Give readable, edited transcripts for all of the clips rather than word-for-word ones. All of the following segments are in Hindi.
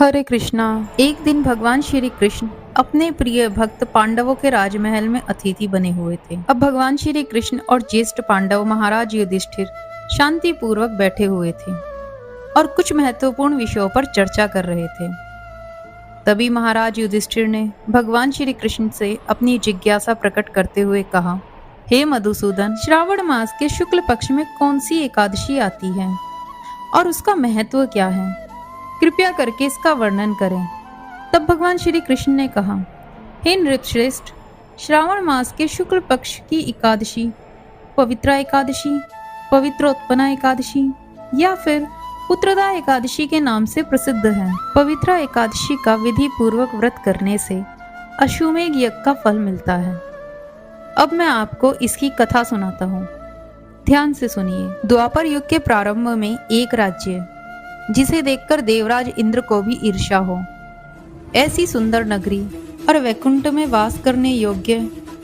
हरे कृष्णा। एक दिन भगवान श्री कृष्ण अपने प्रिय भक्त पांडवों के राजमहल में अतिथि बने हुए थे। अब भगवान श्री कृष्ण और ज्येष्ठ पांडव महाराज युधिष्ठिर शांति पूर्वक बैठे हुए थे और कुछ महत्वपूर्ण विषयों पर चर्चा कर रहे थे। तभी महाराज युधिष्ठिर ने भगवान श्री कृष्ण से अपनी जिज्ञासा प्रकट करते हुए कहा, हे मधुसूदन, श्रावण मास के शुक्ल पक्ष में कौन सी एकादशी आती है और उसका महत्व क्या है? कृपया करके इसका वर्णन करें। तब भगवान श्री कृष्ण ने कहा, हे नृपश्रेष्ठ, श्रावण मास के शुक्ल पक्ष की एकादशी पवित्रा एकादशी, पवित्रोत्पन्ना एकादशी या फिर पुत्रदा एकादशी के नाम से प्रसिद्ध है। पवित्रा एकादशी का विधि पूर्वक व्रत करने से अश्वमेध यज्ञ का फल मिलता है। अब मैं आपको इसकी कथा सुनाता हूँ, ध्यान से सुनिए। द्वापर युग के प्रारंभ में एक राज्य जिसे देखकर देवराज इंद्र को भी ईर्ष्या हो, ऐसी सुंदर नगरी और वैकुंठ में वास करने योग्य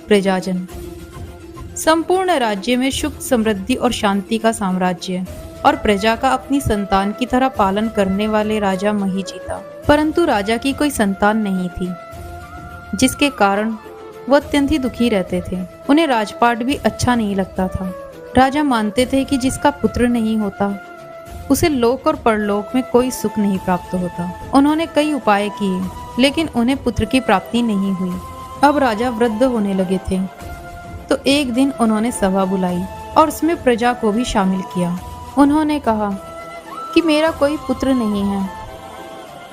प्रजाजन, संपूर्ण राज्य में सुख समृद्धि और शांति का साम्राज्य और प्रजा का अपनी संतान की तरह पालन करने वाले राजा महीजी था। परंतु राजा की कोई संतान नहीं थी, जिसके कारण वह अत्यंत ही दुखी रहते थे। उन्हें राजपाट भी अच्छा नहीं लगता था। राजा मानते थे कि जिसका पुत्र नहीं होता उसे लोक और परलोक में कोई सुख नहीं प्राप्त होता। उन्होंने कई उपाय किए, लेकिन उन्हें पुत्र की प्राप्ति नहीं हुई। अब राजा वृद्ध होने लगे थे, तो एक दिन उन्होंने सभा बुलाई और उसमें प्रजा को भी शामिल किया। उन्होंने कहा कि मेरा कोई पुत्र नहीं है,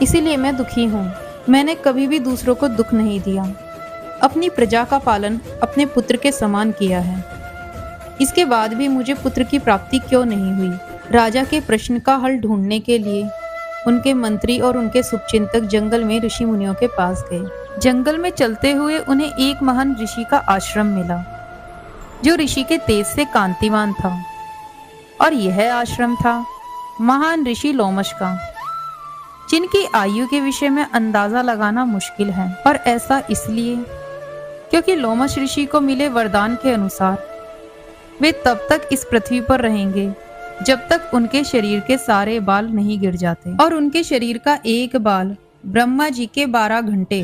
इसीलिए मैं दुखी हूँ। मैंने कभी भी दूसरों को दुख नहीं दिया, अपनी प्रजा का पालन अपने पुत्र के समान किया है। इसके बाद भी मुझे पुत्र की प्राप्ति क्यों नहीं हुई? राजा के प्रश्न का हल ढूंढने के लिए उनके मंत्री और उनके शुभचिंतक जंगल में ऋषि मुनियों के पास गए। जंगल में चलते हुए उन्हें एक महान ऋषि का आश्रम मिला, जो ऋषि के तेज से कांतिमान था। और यह आश्रम था महान ऋषि लोमश का, जिनकी आयु के विषय में अंदाजा लगाना मुश्किल है। और ऐसा इसलिए क्योंकि लोमश ऋषि को मिले वरदान के अनुसार वे तब तक इस पृथ्वी पर रहेंगे जब तक उनके शरीर के सारे बाल नहीं गिर जाते। और उनके शरीर का एक बाल ब्रह्मा जी के 12 घंटे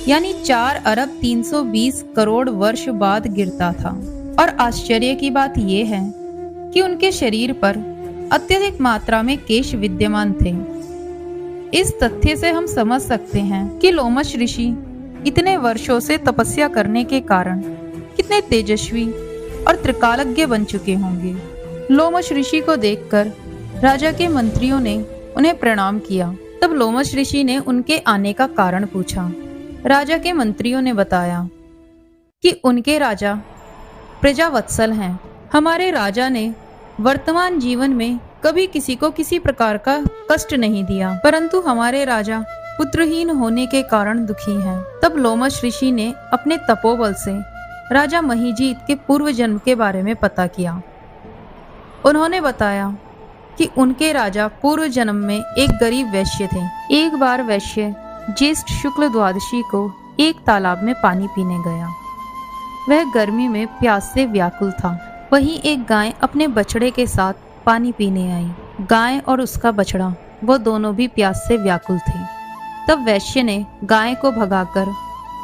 यानी 4 अरब 320 करोड़ वर्ष बाद गिरता था। और आश्चर्य की बात यह है कि उनके शरीर पर अत्यधिक मात्रा में केश विद्यमान थे। इस तथ्य से हम समझ सकते हैं कि लोमश ऋषि इतने वर्षों से तपस्या करने के कारण कितने तेजस्वी और त्रिकालज्ञ बन चुके होंगे। लोमश ऋषि को देखकर राजा के मंत्रियों ने उन्हें प्रणाम किया। तब लोमश ऋषि ने उनके आने का कारण पूछा। राजा के मंत्रियों ने बताया कि उनके राजा प्रजावत्सल हैं। हमारे राजा ने वर्तमान जीवन में कभी किसी को किसी प्रकार का कष्ट नहीं दिया, परंतु हमारे राजा पुत्रहीन होने के कारण दुखी हैं। तब लोमश ऋषि ने अपने तपोबल से राजा महीजीत के पूर्व जन्म के बारे में पता किया। उन्होंने बताया कि उनके राजा पूर्व जन्म में एक गरीब वैश्य थे। एक बार वैश्य ज्येष्ठ शुक्ल द्वादशी को एक तालाब में पानी पीने गया। वह गर्मी में प्यास से व्याकुल था। वहीं एक गाय अपने बछड़े के साथ पानी पीने आई। गाय और उसका बछड़ा वो दोनों भी प्यास से व्याकुल थे। तब वैश्य ने गाय को भगाकर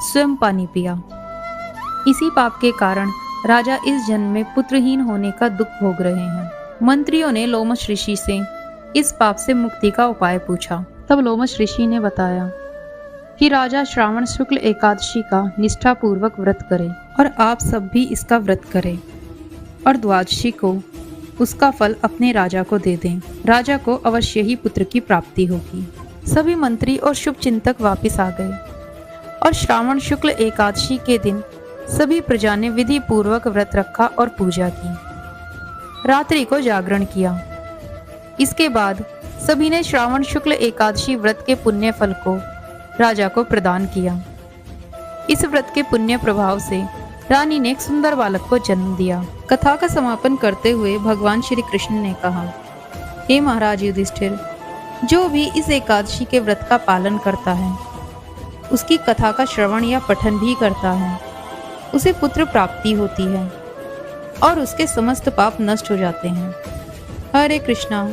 स्वयं पानी पिया। इसी पाप के कारण राजा इस जन्म में पुत्रहीन होने का दुख भोग रहे हैं। मंत्रियों ने लोमश ऋषि से इस पाप से मुक्ति का उपाय पूछा। तब लोमश ऋषि ने बताया कि राजा श्रावण शुक्ल एकादशी का निष्ठा पूर्वक व्रत करे और आप सब भी इसका व्रत करें और द्वादशी को उसका फल अपने राजा को दे दें। राजा को अवश्य ही पुत्र की प्राप्ति होगी। सभी मंत्री और शुभचिंतक वापस आ गए और श्रावण शुक्ल एकादशी के दिन सभी प्रजा ने विधि पूर्वक व्रत रखा और पूजा की। रात्रि को जागरण किया। इसके बाद सभी ने श्रावण शुक्ल एकादशी व्रत के पुण्य फल को राजा को प्रदान किया। इस व्रत के पुण्य प्रभाव से रानी ने एक सुंदर बालक को जन्म दिया। कथा का समापन करते हुए भगवान श्री कृष्ण ने कहा, हे महाराज युधिष्ठिर, जो भी इस एकादशी के व्रत का पालन करता है, उसकी कथा का श्रवण या पठन भी करता है, उसे पुत्र प्राप्ति होती है और उसके समस्त पाप नष्ट हो जाते हैं। हरे कृष्णा।